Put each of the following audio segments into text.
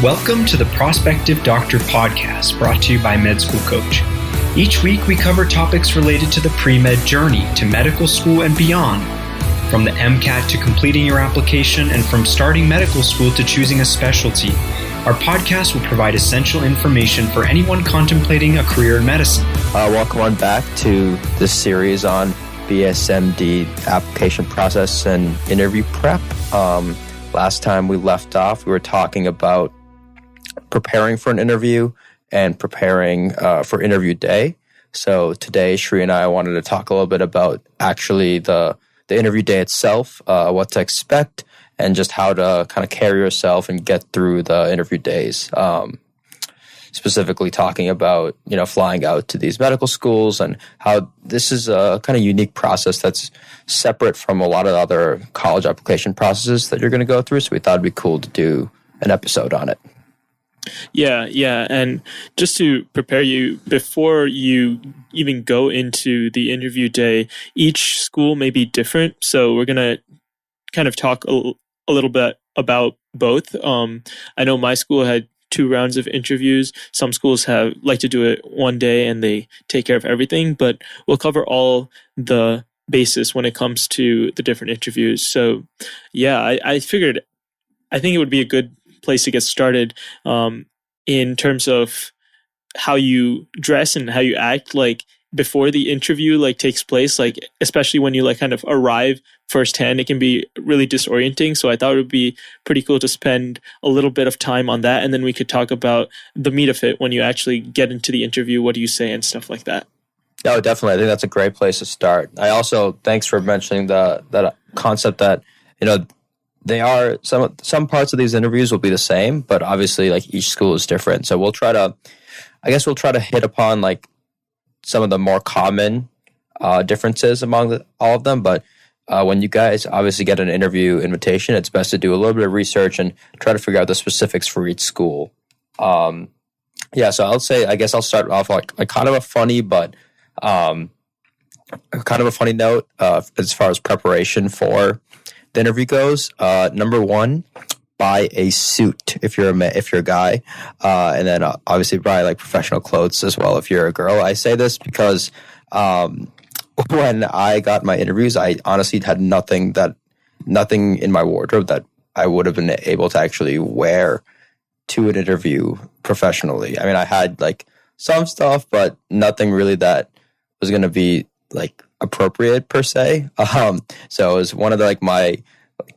Welcome to the Prospective Doctor podcast, brought to you by Med School Coach. Each week we cover topics related to the pre-med journey to medical school and beyond, from the MCAT to completing your application and from starting medical school to choosing a specialty. Our podcast will provide essential information for anyone contemplating a career in medicine. Welcome on back to this series on BSMD application process and interview prep. Last time we left off, we were talking about preparing for an interview and preparing for interview day. So today, Shree and I wanted to talk a little bit about actually the interview day itself, what to expect, and just how to kind of carry yourself and get through the interview days. Specifically talking about, flying out to these medical schools and how this is a kind of unique process that's separate from a lot of other college application processes that you're going to go through. So we thought it'd be cool to do an episode on it. Yeah. And just to prepare you, before you even go into the interview day, each school may be different. So we're going to kind of talk a little bit about both. I know my school had 2 rounds of interviews. Some schools like to do it one day and they take care of everything, but we'll cover all the basis when it comes to the different interviews. So yeah, I think it would be a good place to get started in terms of how you dress and how you act before the interview takes place, especially when you kind of arrive firsthand. It can be really disorienting. So I thought it would be pretty cool to spend a little bit of time on that, and then we could talk about the meat of it when you actually get into the interview. What do you say and stuff like that? No, definitely. I think that's a great place to start. I also, thanks for mentioning that concept that, they are some parts of these interviews will be the same, but obviously each school is different. So we'll try to hit upon some of the more common differences among all of them. But when you guys obviously get an interview invitation, it's best to do a little bit of research and try to figure out the specifics for each school. So I'll start off kind of a funny, but kind of a funny note as far as preparation for the interview goes. Number 1, buy a suit if you're a guy, and then obviously buy professional clothes as well if you're a girl. I say this because when I got my interviews, I honestly had nothing in my wardrobe that I would have been able to actually wear to an interview professionally. I mean, I had some stuff, but nothing really that was going to be appropriate per se. So it was one of my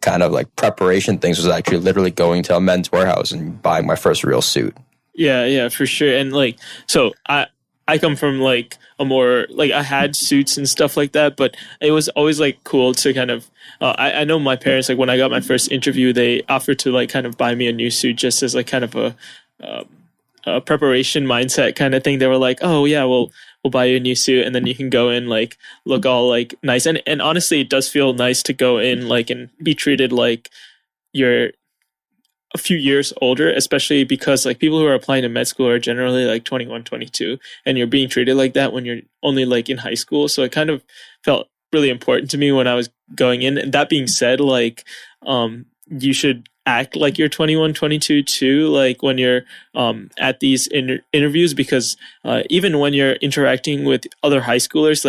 kind of preparation things was actually literally going to a Men's Warehouse and buying my first real suit. Yeah, for sure. And so I come from a more I had suits and stuff like that, but it was always cool to kind of I know my parents when I got my first interview, they offered to kind of buy me a new suit just as kind of a preparation mindset kind of thing. They were oh yeah, we'll buy you a new suit and then you can go in look all nice, and honestly it does feel nice to go in and be treated like you're a few years older, especially because people who are applying to med school are generally 21, 22, and you're being treated like that when you're only in high school. So it kind of felt really important to me when I was going in. And that being said, you should act like you're 21, 22 too, when you're at these interviews, because even when you're interacting with other high schoolers,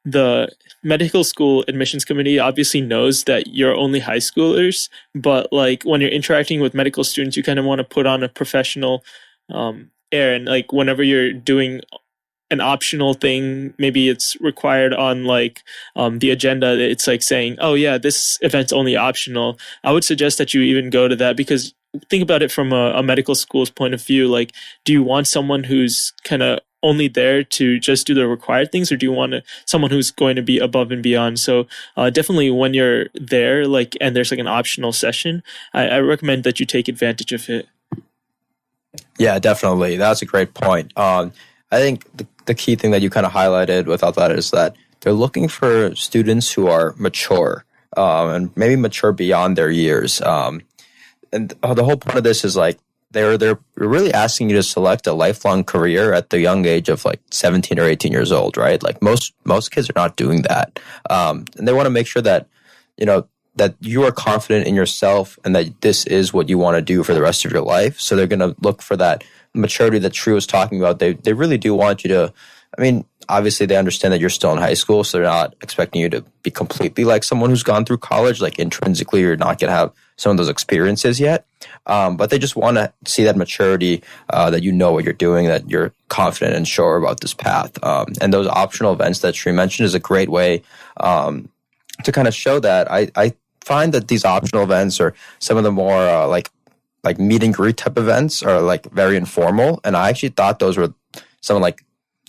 the medical school admissions committee obviously knows that you're only high schoolers, but when you're interacting with medical students, you kind of want to put on a professional air. And whenever you're doing an optional thing, maybe it's required on the agenda, it's saying, oh yeah, this event's only optional. I would suggest that you even go to that, because think about it from a medical school's point of view. Do you want someone who's kind of only there to just do the required things, or do you want someone who's going to be above and beyond? So definitely when you're there, and there's an optional session, I recommend that you take advantage of it. Yeah, definitely. That's a great point. I think the key thing that you kind of highlighted with all that is that they're looking for students who are mature, and maybe mature beyond their years. And the whole point of this is they're really asking you to select a lifelong career at the young age of 17 or 18 years old, right? Most kids are not doing that. And they want to make sure that, that you are confident in yourself and that this is what you want to do for the rest of your life. So they're going to look for that maturity that Shree was talking about. They really do want you to, I mean, obviously they understand that you're still in high school, so they're not expecting you to be completely like someone who's gone through college. Like intrinsically, you're not going to have some of those experiences yet. But they just want to see that maturity, that you know what you're doing, that you're confident and sure about this path. And those optional events that Shree mentioned is a great way to kind of show that. I find that these optional events or some of the more like meet and greet type events are like very informal. And I actually thought those were some of like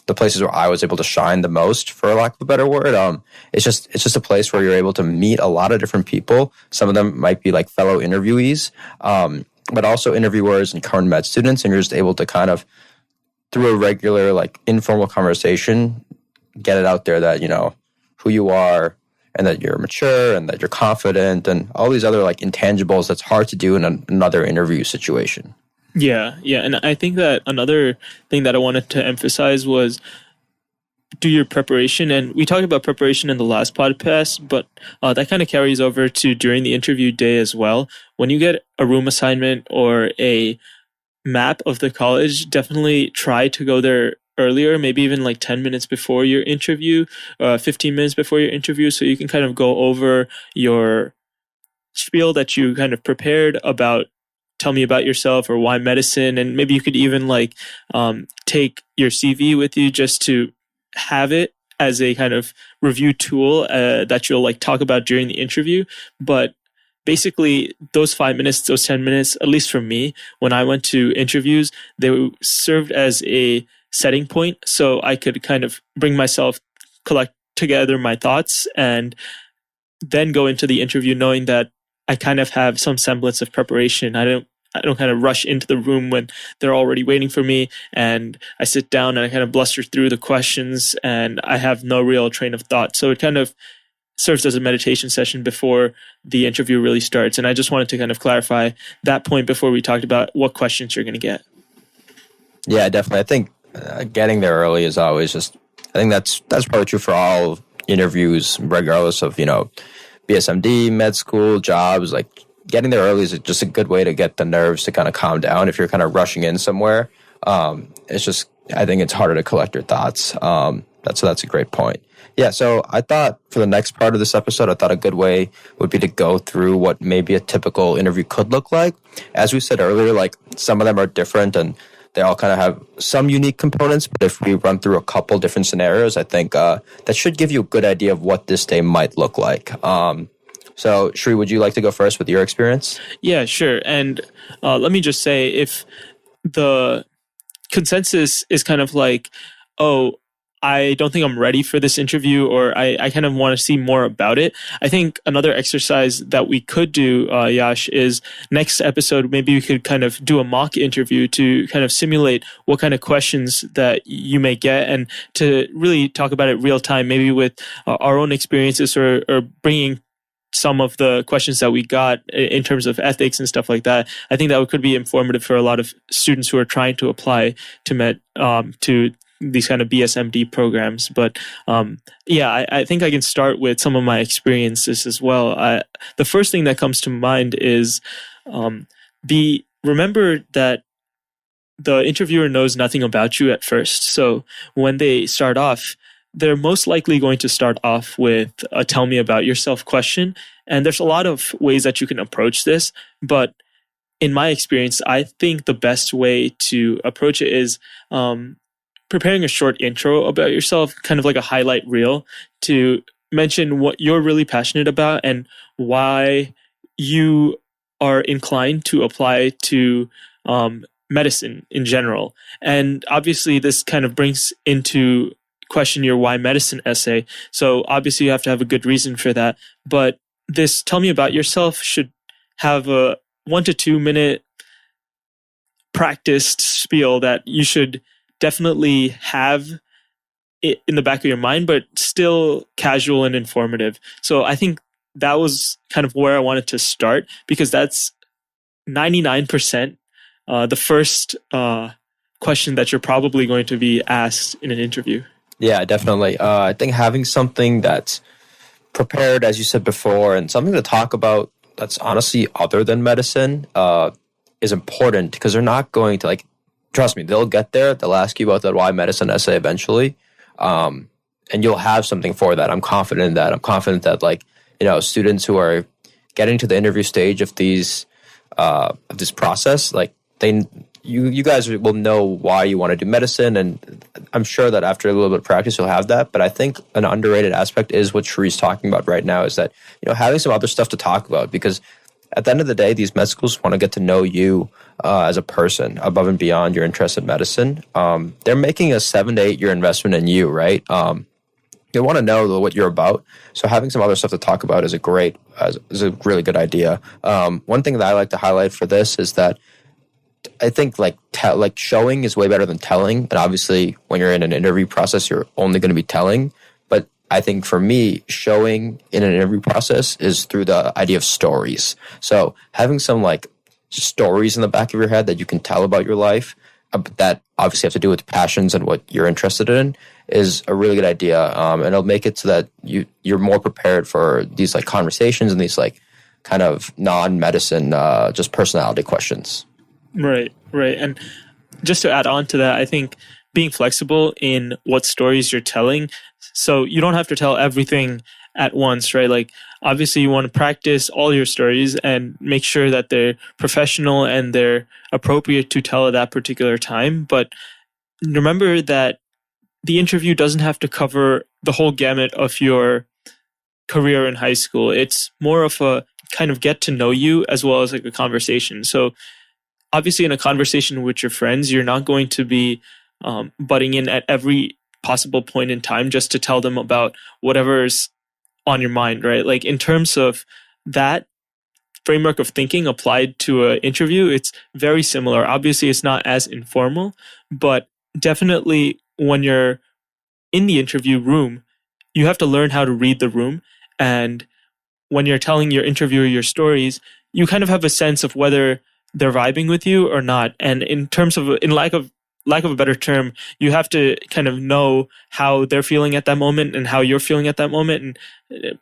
the places where I was able to shine the most, for lack of a better word. It's just a place where you're able to meet a lot of different people. Some of them might be like fellow interviewees, but also interviewers and current med students. And you're just able to kind of, through a regular like informal conversation, get it out there that, you know, who you are and that you're mature and that you're confident and all these other like intangibles that's hard to do in another interview situation. Yeah. And I think that another thing that I wanted to emphasize was do your preparation. And we talked about preparation in the last podcast, but that kind of carries over to during the interview day as well. When you get a room assignment or a map of the college, definitely try to go there earlier, maybe even like 10 minutes before your interview, 15 minutes before your interview, so you can kind of go over your spiel that you kind of prepared about. Tell me about yourself or why medicine. And maybe you could even like take your CV with you just to have it as a kind of review tool that you'll like talk about during the interview. But basically those 5 minutes, those 10 minutes, at least for me, when I went to interviews, they served as a setting point. So I could kind of bring myself, collect together my thoughts, and then go into the interview knowing that I kind of have some semblance of preparation. I don't kind of rush into the room when they're already waiting for me, and I sit down and I kind of bluster through the questions and I have no real train of thought. So it kind of serves as a meditation session before the interview really starts. And I just wanted to kind of clarify that point before we talked about what questions you're going to get. Yeah, definitely. I think getting there early is always just, I think that's probably true for all interviews, regardless of, you know, BSMD, med school, jobs. Like getting there early is just a good way to get the nerves to kind of calm down. If you're kind of rushing in somewhere, it's just, I think it's harder to collect your thoughts. That's a great point. Yeah, so I thought for the next part of this episode, I thought a good way would be to go through what maybe a typical interview could look like. As we said earlier, like some of them are different and they all kind of have some unique components. But if we run through a couple different scenarios, I think that should give you a good idea of what this day might look like. So, Shree, would you like to go first with your experience? Yeah, sure. And let me just say, if the consensus is kind of like, oh, I don't think I'm ready for this interview, or I kind of want to see more about it, I think another exercise that we could do, Yash, is next episode, maybe we could kind of do a mock interview to kind of simulate what kind of questions that you may get and to really talk about it real time, maybe with our own experiences or bringing some of the questions that we got in terms of ethics and stuff like that. I think that could be informative for a lot of students who are trying to apply to these kind of BSMD programs. But I think I can start with some of my experiences as well. The first thing that comes to mind is remember that the interviewer knows nothing about you at first. So when they start off, they're most likely going to start off with a tell me about yourself question. And there's a lot of ways that you can approach this. But in my experience, I think the best way to approach it is preparing a short intro about yourself, kind of like a highlight reel, to mention what you're really passionate about and why you are inclined to apply to medicine in general. And obviously, this kind of brings into question your why medicine essay. So obviously, you have to have a good reason for that. But this tell me about yourself should have a 1 to 2 minute practiced spiel that you should definitely have it in the back of your mind, but still casual and informative. So I think that was kind of where I wanted to start, because that's 99% the first question that you're probably going to be asked in an interview. Yeah, definitely. I think having something that's prepared, as you said before, and something to talk about that's honestly other than medicine is important, because they're not going to, like, trust me, they'll get there. They'll ask you about that why medicine essay eventually, and you'll have something for that. I'm confident in that. I'm confident that, like, students who are getting to the interview stage of this process, like, you guys will know why you want to do medicine, and I'm sure that after a little bit of practice you'll have that. But I think an underrated aspect is what Shree's talking about right now, is that having some other stuff to talk about, because at the end of the day, these med schools want to get to know you as a person above and beyond your interest in medicine. They're making a 7 to 8 year investment in you, right? You want to know what you're about. So having some other stuff to talk about is a really good idea. One thing that I like to highlight for this is that I think like showing is way better than telling. And obviously, when you're in an interview process, you're only going to be telling. But I think for me, showing in an interview process is through the idea of stories. So having some like stories in the back of your head that you can tell about your life, that obviously have to do with passions and what you're interested in, is a really good idea. And it'll make it so that you're more prepared for these like conversations and these like kind of non-medicine, just personality questions. Right. And just to add on to that, I think being flexible in what stories you're telling, so you don't have to tell everything at once, right? Like, obviously you want to practice all your stories and make sure that they're professional and they're appropriate to tell at that particular time. But remember that the interview doesn't have to cover the whole gamut of your career in high school. It's more of a kind of get to know you as well as like a conversation. So obviously in a conversation with your friends, you're not going to be butting in at every possible point in time just to tell them about whatever's on your mind, right? Like, in terms of that framework of thinking applied to an interview, it's very similar. Obviously, it's not as informal, but definitely when you're in the interview room, you have to learn how to read the room. And when you're telling your interviewer your stories, you kind of have a sense of whether they're vibing with you or not. And in lack of a better term, you have to kind of know how they're feeling at that moment and how you're feeling at that moment, and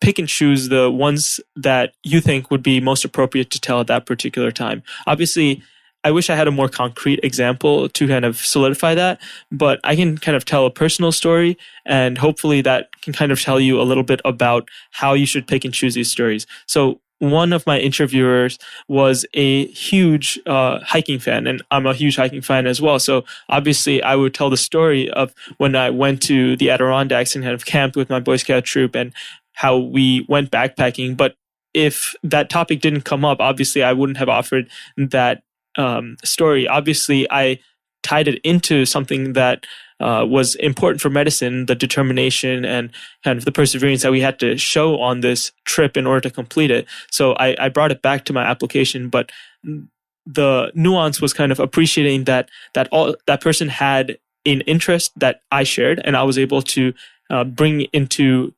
pick and choose the ones that you think would be most appropriate to tell at that particular time. Obviously, I wish I had a more concrete example to kind of solidify that, but I can kind of tell a personal story, and hopefully that can kind of tell you a little bit about how you should pick and choose these stories. So one of my interviewers was a huge hiking fan, and I'm a huge hiking fan as well. So obviously I would tell the story of when I went to the Adirondacks and kind of camped with my Boy Scout troop and how we went backpacking. But if that topic didn't come up, obviously I wouldn't have offered that story. Obviously I tied it into something that was important for medicine, the determination and kind of the perseverance that we had to show on this trip in order to complete it. So I brought it back to my application, but the nuance was kind of appreciating that person had an interest that I shared, and I was able to bring into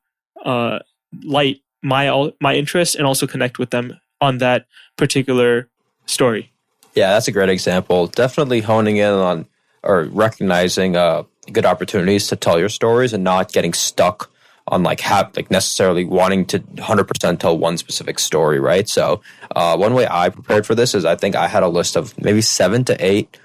light my interest and also connect with them on that particular story. Yeah, that's a great example. Definitely honing in on or recognizing good opportunities to tell your stories and not getting stuck on like necessarily wanting to 100% tell one specific story, right? So one way I prepared for this is I think I had a list of maybe 7 to 8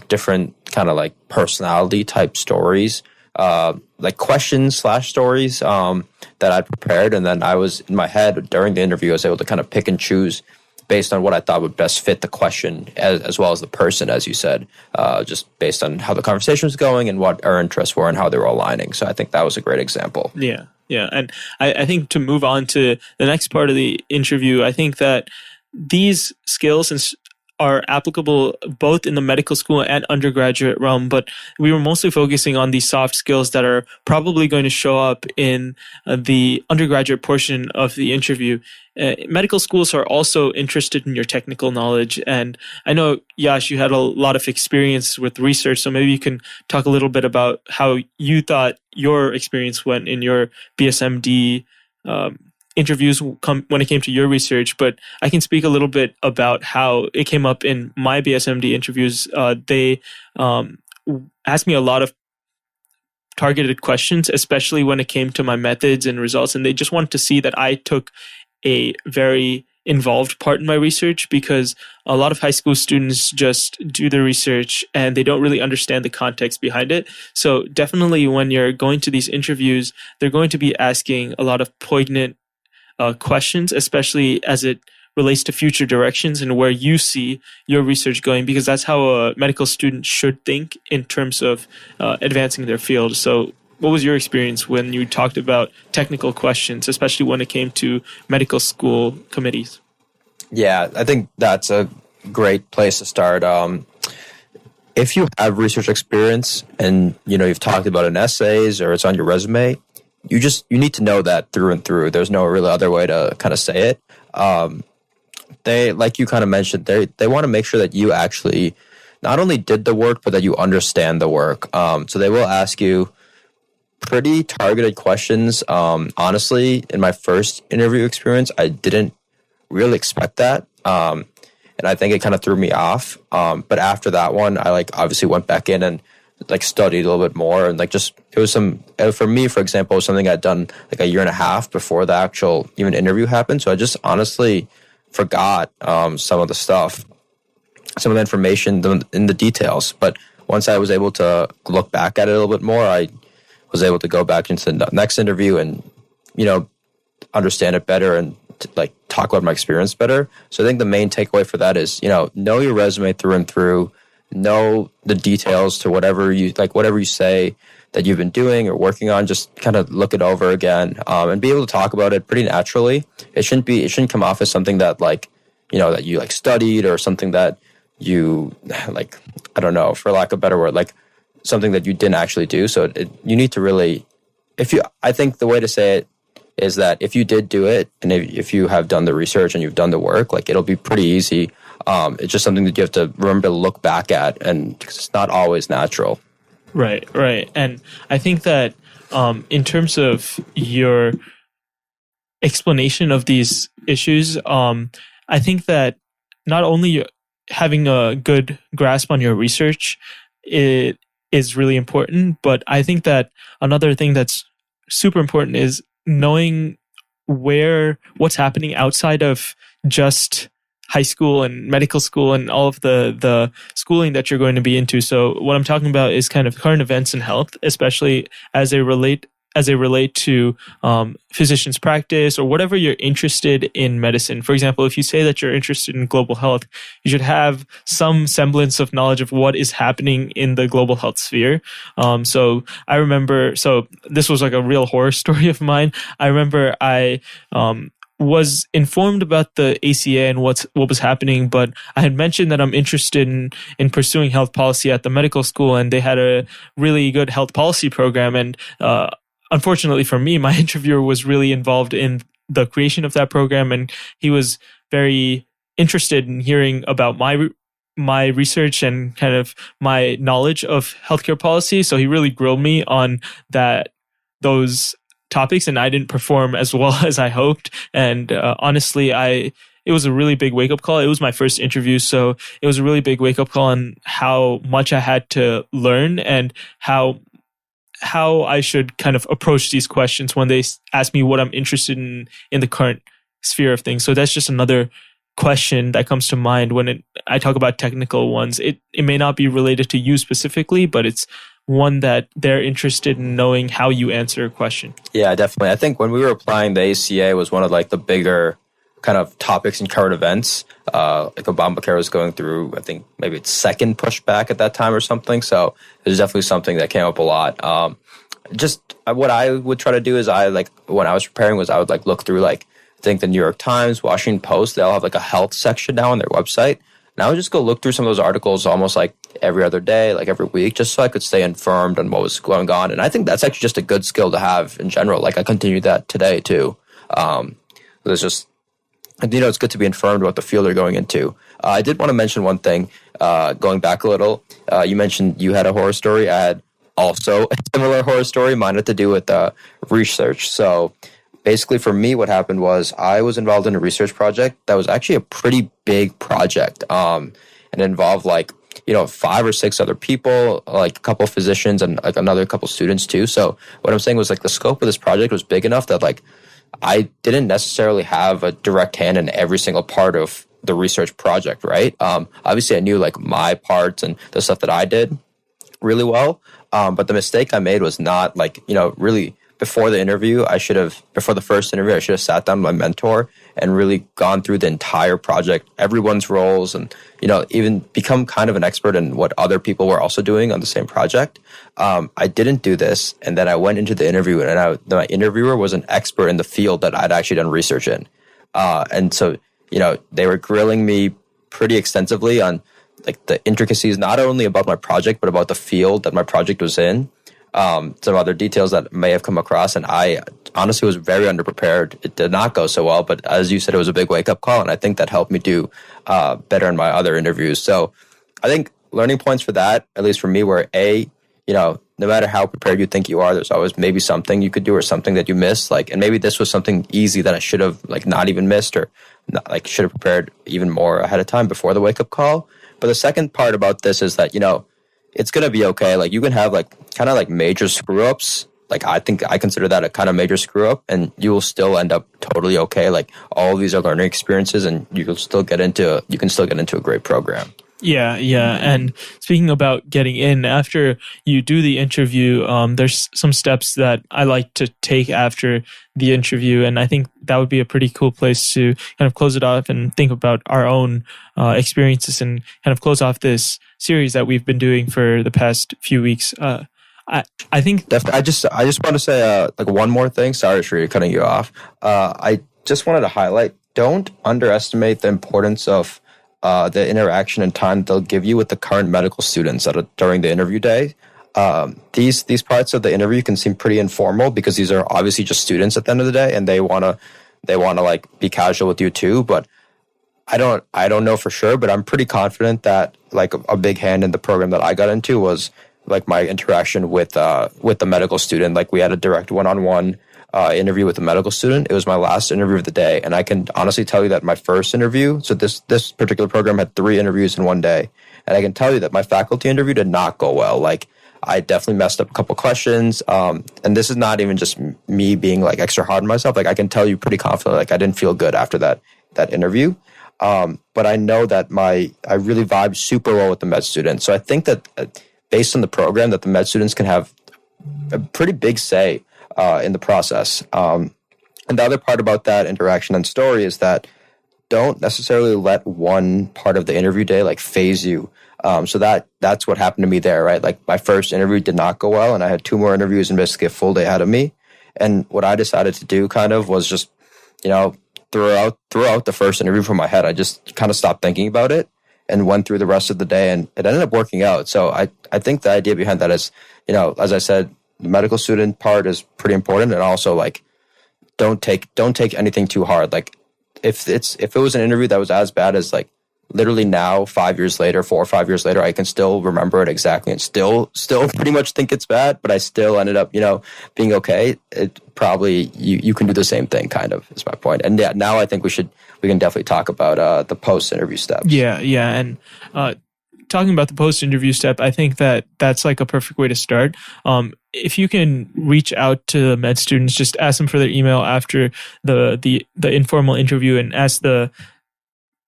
different kind of like personality type stories, like questions / stories that I prepared. And then I was in my head during the interview, I was able to kind of pick and choose based on what I thought would best fit the question as well as the person, as you said, just based on how the conversation was going and what our interests were and how they were aligning. So I think that was a great example. Yeah. And I think to move on to the next part of the interview, I think that these skills are applicable both in the medical school and undergraduate realm, but we were mostly focusing on these soft skills that are probably going to show up in the undergraduate portion of the interview. Medical schools are also interested in your technical knowledge, and I know, Yash, you had a lot of experience with research, so maybe you can talk a little bit about how you thought your experience went in your BSMD interviews when it came to your research, but I can speak a little bit about how it came up in my BSMD interviews. They asked me a lot of targeted questions, especially when it came to my methods and results. And they just wanted to see that I took a very involved part in my research, because a lot of high school students just do the research and they don't really understand the context behind it. So definitely when you're going to these interviews, they're going to be asking a lot of poignant questions, especially as it relates to future directions and where you see your research going, because that's how a medical student should think in terms of advancing their field. So what was your experience when you talked about technical questions, especially when it came to medical school committees? Yeah, I think that's a great place to start. If you have research experience and you've talked about it in essays or it's on your resume, you need to know that through and through. There's no really other way to kind of say it. They, like you kind of mentioned, they want to make sure that you actually not only did the work, but that you understand the work. So they will ask you pretty targeted questions. Honestly, in my first interview experience, I didn't really expect that. And I think it kind of threw me off. But after that one, I obviously went back in and studied a little bit more, and it was for me, for example, it was something I'd done a year and a half before the actual even interview happened. So I just honestly forgot some of the stuff, some of the information in the details. But once I was able to look back at it a little bit more, I was able to go back into the next interview and, understand it better and talk about my experience better. So I think the main takeaway for that is, know your resume through and through, know the details to whatever you say that you've been doing or working on. Just kind of look it over again, and be able to talk about it pretty naturally. It shouldn't come off as something that that you studied, or something that you I don't know, for lack of a better word, something that you didn't actually do. So you need to really, I think the way to say it is that if you did do it, and if you have done the research and you've done the work, it'll be pretty easy. It's just something that you have to remember to look back at, and it's not always natural. Right. And I think that in terms of your explanation of these issues, I think that not only having a good grasp on your research, it is really important, but I think that another thing that's super important is knowing what's happening outside of just high school and medical school and all of the schooling that you're going to be into. So what I'm talking about is kind of current events in health, especially as they relate to physician's practice or whatever you're interested in medicine. For example, if you say that you're interested in global health, you should have some semblance of knowledge of what is happening in the global health sphere. So I remember, this was a real horror story of mine. I remember I was informed about the ACA and what was happening, but I had mentioned that I'm interested in pursuing health policy at the medical school, and they had a really good health policy program. And unfortunately for me, my interviewer was really involved in the creation of that program, and he was very interested in hearing about my research and kind of my knowledge of healthcare policy. So he really grilled me on those topics, and I didn't perform as well as I hoped. And honestly, it was a really big wake-up call. It was my first interview, so it was a really big wake-up call on how much I had to learn and how I should kind of approach these questions when they ask me what I'm interested in the current sphere of things. So that's just another question that comes to mind when I talk about technical ones. It may not be related to you specifically, but it's one that they're interested in knowing how you answer a question. Yeah, definitely. I think when we were applying, the ACA was one of the bigger kind of topics in current events. Obamacare was going through, I think, maybe its second pushback at that time or something. So it was definitely something that came up a lot. Just what I would try to do is when I was preparing I would look through I think the New York Times, Washington Post, they all have a health section now on their website. And I would just go look through some of those articles almost every other day, every week, just so I could stay informed on what was going on. And I think that's actually just a good skill to have in general. I continue that today too. There's just, it's good to be informed about the field you're going into. I did want to mention one thing, going back a little. You mentioned you had a horror story. I had also a similar horror story. Mine had to do with research. So basically for me, what happened was I was involved in a research project that was actually a pretty big project. It involved 5 or 6 other people, like a couple of physicians and like another couple students too. So what I'm saying was like the scope of this project was big enough that like I didn't necessarily have a direct hand in every single part of the research project, right? Obviously I knew like my parts and the stuff that I did really well. But the mistake I made was not like, really before the first interview, I should have sat down with my mentor and really gone through the entire project, everyone's roles, and, even become kind of an expert in what other people were also doing on the same project. I didn't do this. And then I went into the interview and my interviewer was an expert in the field that I'd actually done research in. And so, they were grilling me pretty extensively on like the intricacies, not only about my project, but about the field that my project was in. Some other details that may have come across, and I honestly was very underprepared. It did not go so well, but as you said, it was a big wake-up call, and I think that helped me do better in my other interviews. So I think learning points for that, at least for me, were no matter how prepared you think you are, there's always maybe something you could do or something that you missed. Like, and maybe this was something easy that I should have like not even missed, or not, like should have prepared even more ahead of time before the wake-up call. But the second part about this is that, it's going to be okay. Like you can have like kind of like major screw ups. Like I think I consider that a kind of major screw up, and you will still end up totally okay. Like all of these are learning experiences, and you can still get into a great program. Yeah. And speaking about getting in, after you do the interview, there's some steps that I like to take after the interview. And I think that would be a pretty cool place to kind of close it off and think about our own experiences and kind of close off this series that we've been doing for the past few weeks. I think definitely. I just want to say like one more thing. Sorry, Shree, cutting you off. I just wanted to highlight: don't underestimate the importance of the interaction and time they'll give you with the current medical students during the interview day. These parts of the interview can seem pretty informal because these are obviously just students at the end of the day, and they wanna like be casual with you too. But I don't know for sure, but I'm pretty confident that like a big hand in the program that I got into was like my interaction with the medical student. Like we had a direct one-on-one interview with a medical student. It was my last interview of the day, and I can honestly tell you that my first interview, so this particular program had 3 interviews in one day, and I can tell you that my faculty interview did not go well. Like I definitely messed up a couple questions, and this is not even just me being like extra hard on myself. Like I can tell you pretty confidently, like I didn't feel good after that interview. But I know that I really vibed super well with the med students. So I think that based on the program, that the med students can have a pretty big say in the process. And the other part about that interaction and story is that don't necessarily let one part of the interview day like phase you. So that's what happened to me there, right? Like my first interview did not go well, and I had 2 more interviews and basically a full day ahead of me. And what I decided to do kind of was just, throughout the first interview from my head, I just kind of stopped thinking about it and went through the rest of the day, and it ended up working out. So I think the idea behind that is, as I said, the medical student part is pretty important, and also like don't take anything too hard. Like if it was an interview that was as bad as like literally now 5 years later, 4 or 5 years later, I can still remember it exactly and still pretty much think it's bad, but I still ended up, being okay. It probably, you can do the same thing kind of is my point. And yeah, now I think we can definitely talk about the post-interview steps. Yeah. And talking about the post-interview step, I think that's like a perfect way to start. If you can reach out to the med students, just ask them for their email after the informal interview, and ask the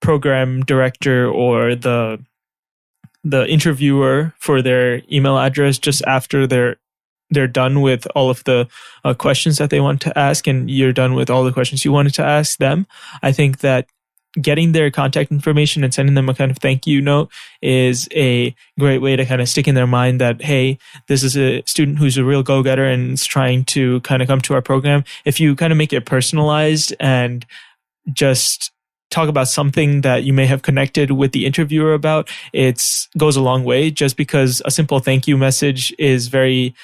program director or the interviewer for their email address just after they're done with all of the questions that they want to ask, and you're done with all the questions you wanted to ask them. I think that getting their contact information and sending them a kind of thank you note is a great way to kind of stick in their mind that, hey, this is a student who's a real go-getter and is trying to kind of come to our program. If you kind of make it personalized and just talk about something that you may have connected with the interviewer about, it goes a long way. Just because a simple thank you message is very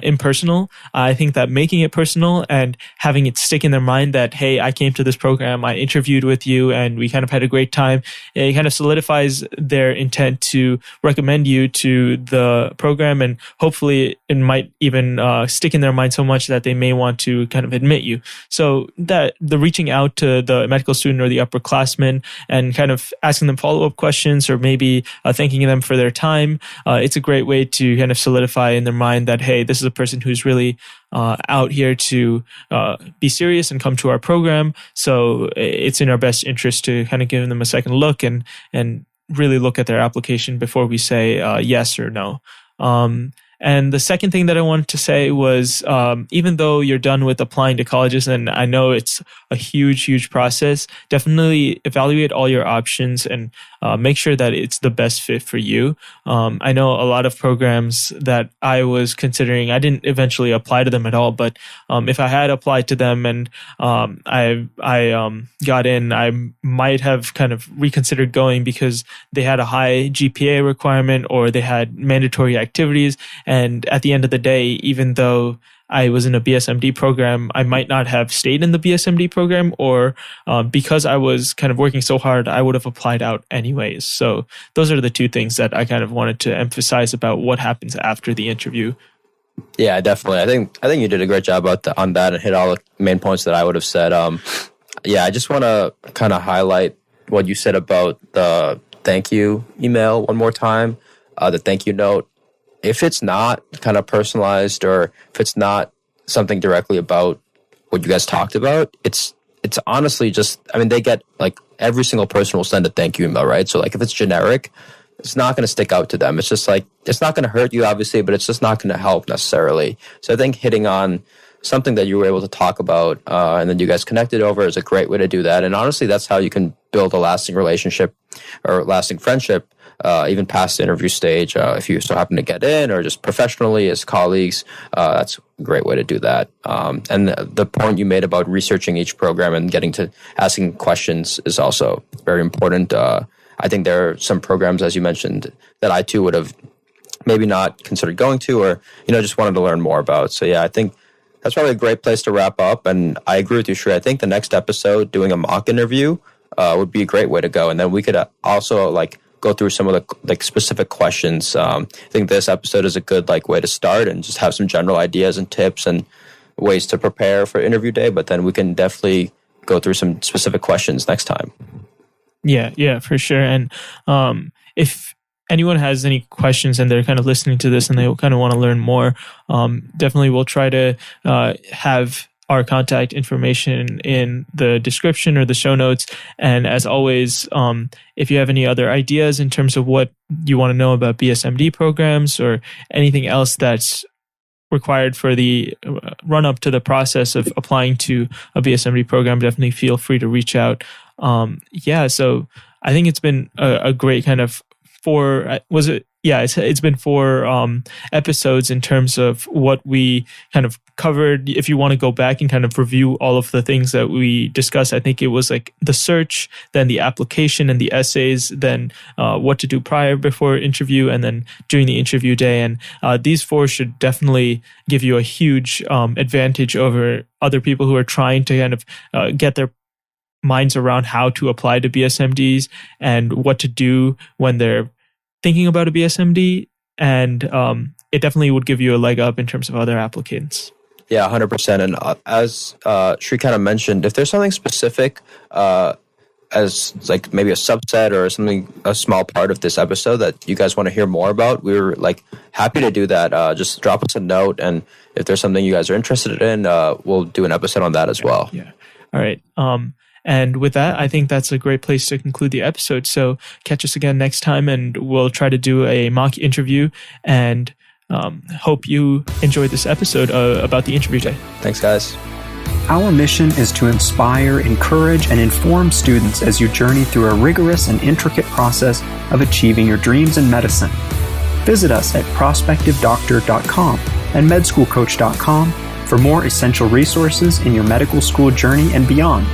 impersonal. I think that making it personal and having it stick in their mind that, hey, I came to this program, I interviewed with you, and we kind of had a great time, it kind of solidifies their intent to recommend you to the program, and hopefully it might even stick in their mind so much that they may want to kind of admit you. So that the reaching out to the medical student or the upperclassmen and kind of asking them follow-up questions, or maybe thanking them for their time, it's a great way to kind of solidify in their mind that, hey, this is a person who's really out here to be serious and come to our program. So it's in our best interest to kind of give them a second look and really look at their application before we say yes or no. And the second thing that I wanted to say was, even though you're done with applying to colleges, and I know it's a huge process, definitely evaluate all your options and make sure that it's the best fit for you. I know a lot of programs that I was considering, I didn't eventually apply to them at all, but if I had applied to them and I got in, I might have kind of reconsidered going because they had a high GPA requirement or they had mandatory activities. And at the end of the day, even though I was in a BSMD program, I might not have stayed in the BSMD program, or because I was kind of working so hard, I would have applied out anyways. So those are the two things that I kind of wanted to emphasize about what happens after the interview. Yeah, definitely. I think you did a great job on that and hit all the main points that I would have said. I just want to kind of highlight what you said about the thank you email one more time, the thank you note. If it's not kind of personalized, or if it's not something directly about what you guys talked about, it's honestly just, I mean, they get, like, every single person will send a thank you email, right? So, like, if it's generic, it's not going to stick out to them. It's just like, it's not going to hurt you, obviously, but it's just not going to help necessarily. So I think hitting on something that you were able to talk about and then you guys connected over is a great way to do that. And honestly, that's how you can build a lasting relationship or lasting friendship, even past the interview stage. If you so happen to get in, or just professionally as colleagues, that's a great way to do that. And the point you made about researching each program and getting to asking questions is also very important. I think there are some programs, as you mentioned, that I too would have maybe not considered going to, or, just wanted to learn more about. So yeah, I think that's probably a great place to wrap up. And I agree with you, Shree. I think the next episode, doing a mock interview, would be a great way to go. And then we could also go through some of the specific questions. I think this episode is a good way to start and just have some general ideas and tips and ways to prepare for interview day. But then we can definitely go through some specific questions next time. Yeah, for sure. And if anyone has any questions and they're kind of listening to this and they kind of want to learn more, definitely we'll try to have our contact information in the description or the show notes. And as always, if you have any other ideas in terms of what you want to know about BSMD programs or anything else that's required for the run up to the process of applying to a BSMD program, definitely feel free to reach out. So I think it's been a great kind of it's been 4 episodes in terms of what we kind of covered. If you want to go back and kind of review all of the things that we discussed, I think it was the search, then the application and the essays, then what to do before interview, and then during the interview day. And these 4 should definitely give you a huge advantage over other people who are trying to kind of get their minds around how to apply to BSMDs and what to do when they're thinking about a BSMD, and it definitely would give you a leg up in terms of other applicants. Yeah, 100%. And as Shree kind of mentioned, if there's something specific as maybe a subset or a small part of this episode that you guys want to hear more about, we're happy to do that. Just drop us a note, and if there's something you guys are interested in, we'll do an episode on that as well. Yeah. All right. And with that, I think that's a great place to conclude the episode. So catch us again next time, and we'll try to do a mock interview, and hope you enjoyed this episode about the interview day. Thanks, guys. Our mission is to inspire, encourage, and inform students as you journey through a rigorous and intricate process of achieving your dreams in medicine. Visit us at prospectivedoctor.com and medschoolcoach.com for more essential resources in your medical school journey and beyond.